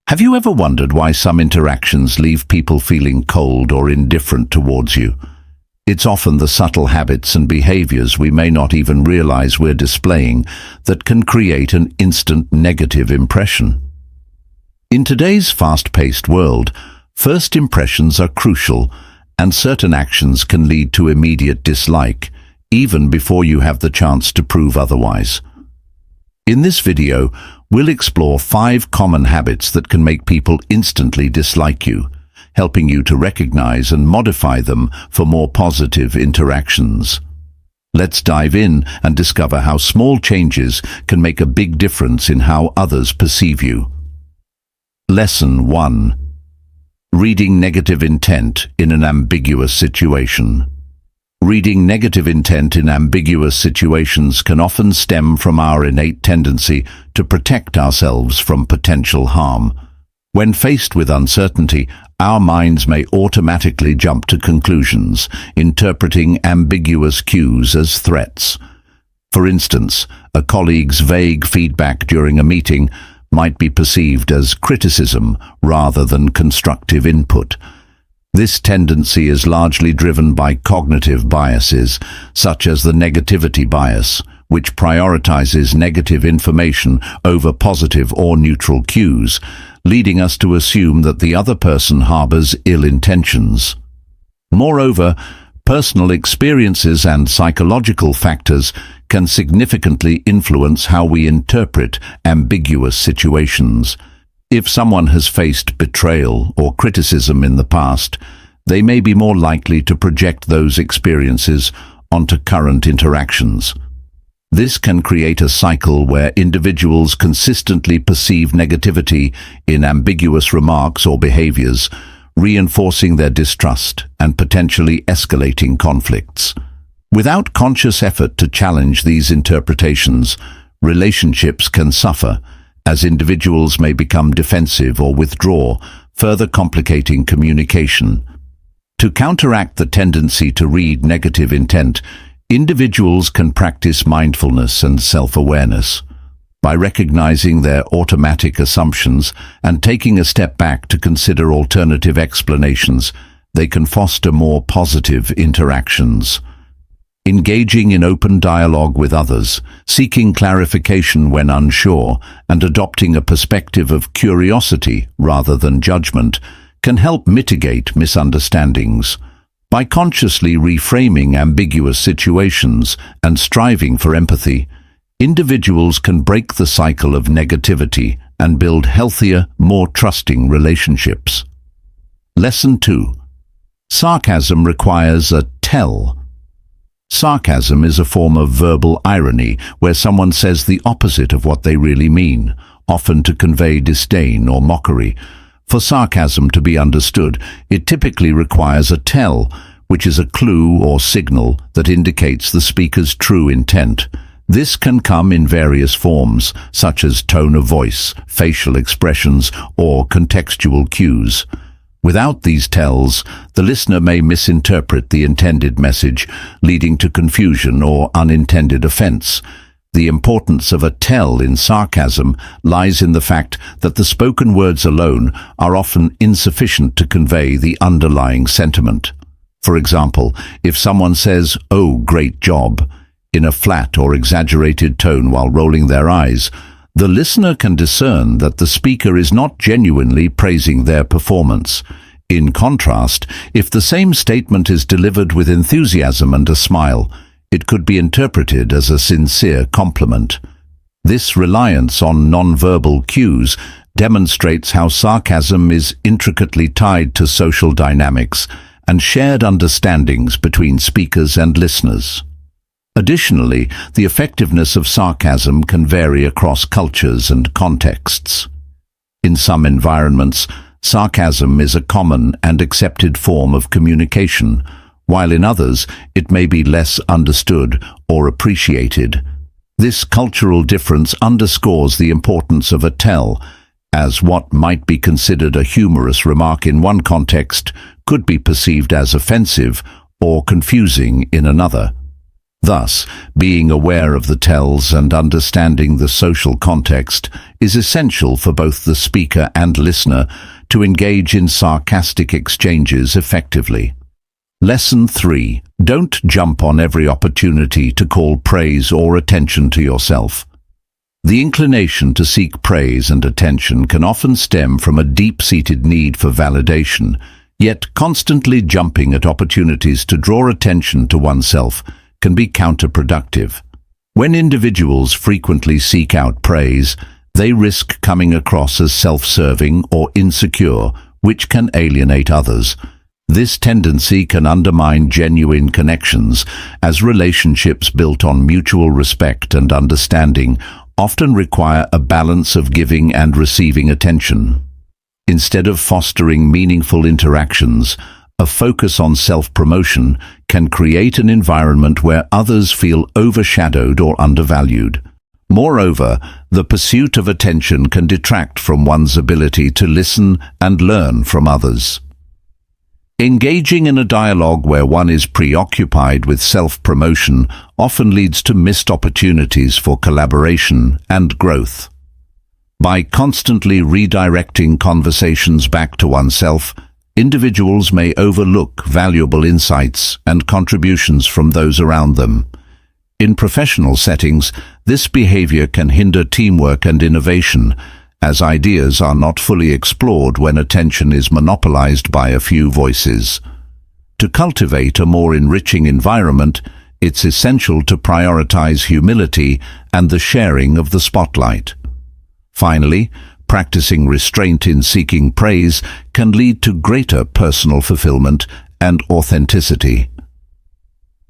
Have you ever wondered why some interactions leave people feeling cold or indifferent towards you? It's often the subtle habits and behaviors we may not even realize we're displaying that can create an instant negative impression. In today's fast-paced world, first impressions are crucial, and certain actions can lead to immediate dislike, even before you have the chance to prove otherwise. In this video, we'll explore 5 common habits that can make people instantly dislike you, helping you to recognize and modify them for more positive interactions. Let's dive in and discover how small changes can make a big difference in how others perceive you. Lesson 1. Reading negative intent in an ambiguous situation. Reading negative intent in ambiguous situations can often stem from our innate tendency to protect ourselves from potential harm. When faced with uncertainty, our minds may automatically jump to conclusions, interpreting ambiguous cues as threats. For instance, a colleague's vague feedback during a meeting might be perceived as criticism rather than constructive input. This tendency is largely driven by cognitive biases, such as the negativity bias, which prioritizes negative information over positive or neutral cues, leading us to assume that the other person harbors ill intentions. Moreover, personal experiences and psychological factors can significantly influence how we interpret ambiguous situations. If someone has faced betrayal or criticism in the past, they may be more likely to project those experiences onto current interactions. This can create a cycle where individuals consistently perceive negativity in ambiguous remarks or behaviors, reinforcing their distrust and potentially escalating conflicts. Without conscious effort to challenge these interpretations, relationships can suffer, as individuals may become defensive or withdraw, further complicating communication. To counteract the tendency to read negative intent, individuals can practice mindfulness and self-awareness. By recognizing their automatic assumptions and taking a step back to consider alternative explanations, they can foster more positive interactions. Engaging in open dialogue with others, seeking clarification when unsure, and adopting a perspective of curiosity rather than judgment can help mitigate misunderstandings. By consciously reframing ambiguous situations and striving for empathy, individuals can break the cycle of negativity and build healthier, more trusting relationships. Lesson 2. Sarcasm requires a tell. Sarcasm is a form of verbal irony where someone says the opposite of what they really mean, often to convey disdain or mockery. For sarcasm to be understood, it typically requires a tell, which is a clue or signal that indicates the speaker's true intent. This can come in various forms, such as tone of voice, facial expressions, or contextual cues. Without these tells, the listener may misinterpret the intended message, leading to confusion or unintended offense. The importance of a tell in sarcasm lies in the fact that the spoken words alone are often insufficient to convey the underlying sentiment. For example, if someone says, "Oh, great job," in a flat or exaggerated tone while rolling their eyes, the listener can discern that the speaker is not genuinely praising their performance. In contrast, if the same statement is delivered with enthusiasm and a smile, it could be interpreted as a sincere compliment. This reliance on nonverbal cues demonstrates how sarcasm is intricately tied to social dynamics and shared understandings between speakers and listeners. Additionally, the effectiveness of sarcasm can vary across cultures and contexts. In some environments, sarcasm is a common and accepted form of communication, while in others it may be less understood or appreciated. This cultural difference underscores the importance of a tell, as what might be considered a humorous remark in one context could be perceived as offensive or confusing in another. Thus, being aware of the tells and understanding the social context is essential for both the speaker and listener to engage in sarcastic exchanges effectively. Lesson 3. Don't jump on every opportunity to call praise or attention to yourself. The inclination to seek praise and attention can often stem from a deep-seated need for validation, yet constantly jumping at opportunities to draw attention to oneself can be counterproductive. When individuals frequently seek out praise, they risk coming across as self-serving or insecure, which can alienate others. This tendency can undermine genuine connections, as relationships built on mutual respect and understanding often require a balance of giving and receiving attention. Instead of fostering meaningful interactions, a focus on self-promotion can create an environment where others feel overshadowed or undervalued. Moreover, the pursuit of attention can detract from one's ability to listen and learn from others. Engaging in a dialogue where one is preoccupied with self-promotion often leads to missed opportunities for collaboration and growth. By constantly redirecting conversations back to oneself, individuals may overlook valuable insights and contributions from those around them. In professional settings, this behavior can hinder teamwork and innovation, as ideas are not fully explored when attention is monopolized by a few voices. To cultivate a more enriching environment, it's essential to prioritize humility and the sharing of the spotlight. Finally, practicing restraint in seeking praise can lead to greater personal fulfillment and authenticity.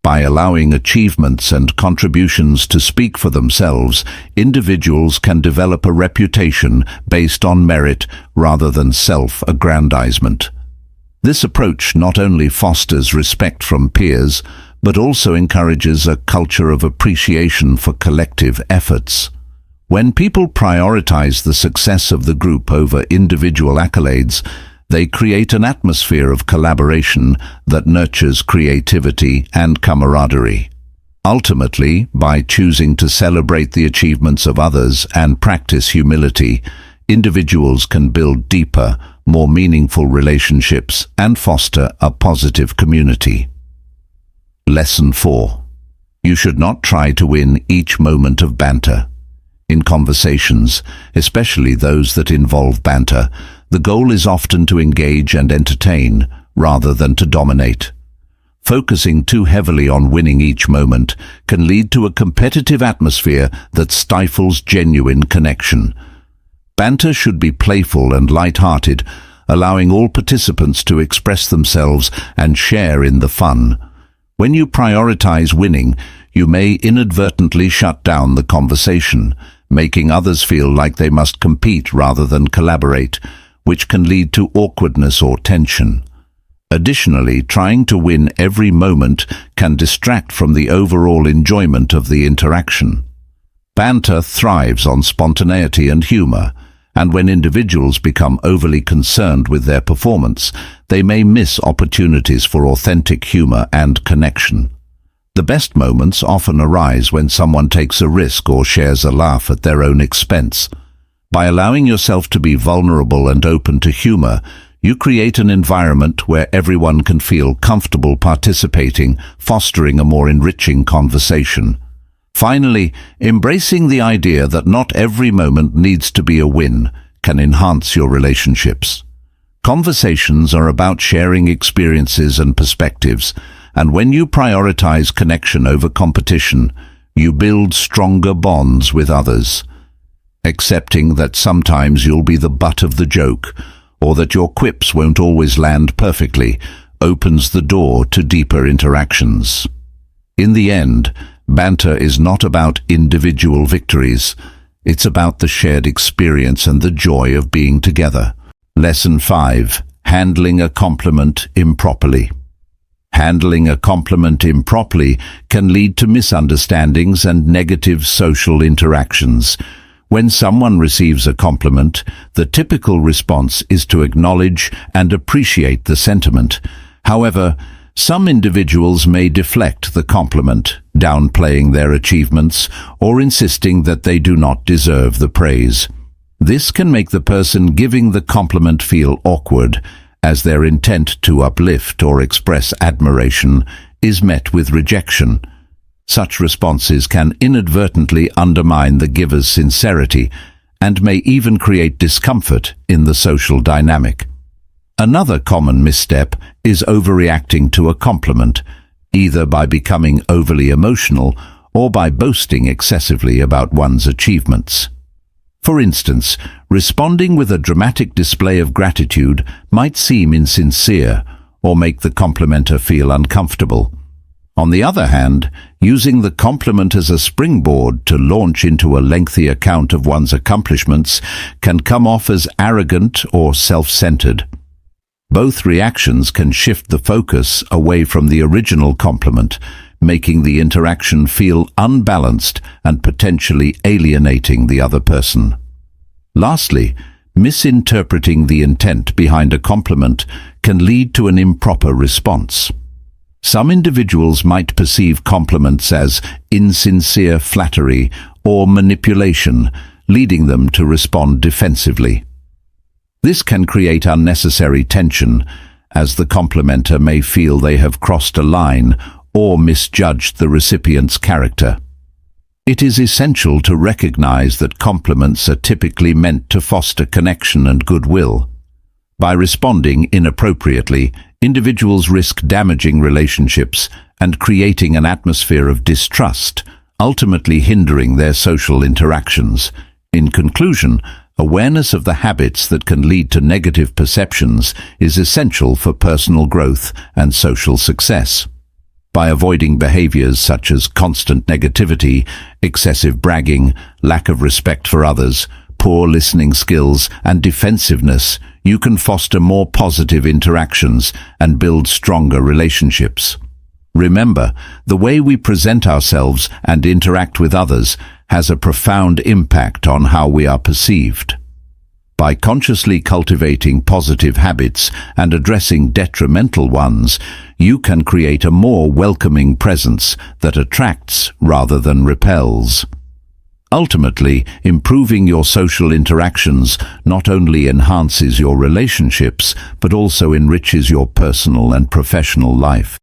By allowing achievements and contributions to speak for themselves, individuals can develop a reputation based on merit rather than self-aggrandizement. This approach not only fosters respect from peers, but also encourages a culture of appreciation for collective efforts. When people prioritize the success of the group over individual accolades, they create an atmosphere of collaboration that nurtures creativity and camaraderie. Ultimately, by choosing to celebrate the achievements of others and practice humility, individuals can build deeper, more meaningful relationships and foster a positive community. Lesson 4. You should not try to win each moment of banter. In conversations, especially those that involve banter, the goal is often to engage and entertain, rather than to dominate. Focusing too heavily on winning each moment can lead to a competitive atmosphere that stifles genuine connection. Banter should be playful and light-hearted, allowing all participants to express themselves and share in the fun. When you prioritize winning, you may inadvertently shut down the conversation, making others feel like they must compete rather than collaborate, which can lead to awkwardness or tension. Additionally, trying to win every moment can distract from the overall enjoyment of the interaction. Banter thrives on spontaneity and humor, and when individuals become overly concerned with their performance, they may miss opportunities for authentic humor and connection. The best moments often arise when someone takes a risk or shares a laugh at their own expense. By allowing yourself to be vulnerable and open to humor, you create an environment where everyone can feel comfortable participating, fostering a more enriching conversation. Finally, embracing the idea that not every moment needs to be a win can enhance your relationships. Conversations are about sharing experiences and perspectives, and when you prioritize connection over competition, you build stronger bonds with others. Accepting that sometimes you'll be the butt of the joke, or that your quips won't always land perfectly, opens the door to deeper interactions. In the end, banter is not about individual victories. It's about the shared experience and the joy of being together. Lesson 5. Handling a compliment improperly. Handling a compliment improperly can lead to misunderstandings and negative social interactions. When someone receives a compliment, the typical response is to acknowledge and appreciate the sentiment. However, Some individuals may deflect the compliment, downplaying their achievements or insisting that they do not deserve the praise. This can make the person giving the compliment feel awkward, as their intent to uplift or express admiration is met with rejection. Such responses can inadvertently undermine the giver's sincerity and may even create discomfort in the social dynamic. Another common misstep is overreacting to a compliment, either by becoming overly emotional or by boasting excessively about one's achievements. For instance, responding with a dramatic display of gratitude might seem insincere or make the complimenter feel uncomfortable. On the other hand, using the compliment as a springboard to launch into a lengthy account of one's accomplishments can come off as arrogant or self-centered. Both reactions can shift the focus away from the original compliment, making the interaction feel unbalanced and potentially alienating the other person. Lastly, misinterpreting the intent behind a compliment can lead to an improper response. Some individuals might perceive compliments as insincere flattery or manipulation, leading them to respond defensively. This can create unnecessary tension, as the complimenter may feel they have crossed a line or misjudged the recipient's character. It is essential to recognize that compliments are typically meant to foster connection and goodwill. By responding inappropriately, individuals risk damaging relationships and creating an atmosphere of distrust, ultimately hindering their social interactions. In conclusion, awareness of the habits that can lead to negative perceptions is essential for personal growth and social success. By avoiding behaviors such as constant negativity, excessive bragging, lack of respect for others, poor listening skills, and defensiveness, you can foster more positive interactions and build stronger relationships. Remember, the way we present ourselves and interact with others has a profound impact on how we are perceived. By consciously cultivating positive habits and addressing detrimental ones, you can create a more welcoming presence that attracts rather than repels. Ultimately, improving your social interactions not only enhances your relationships, but also enriches your personal and professional life.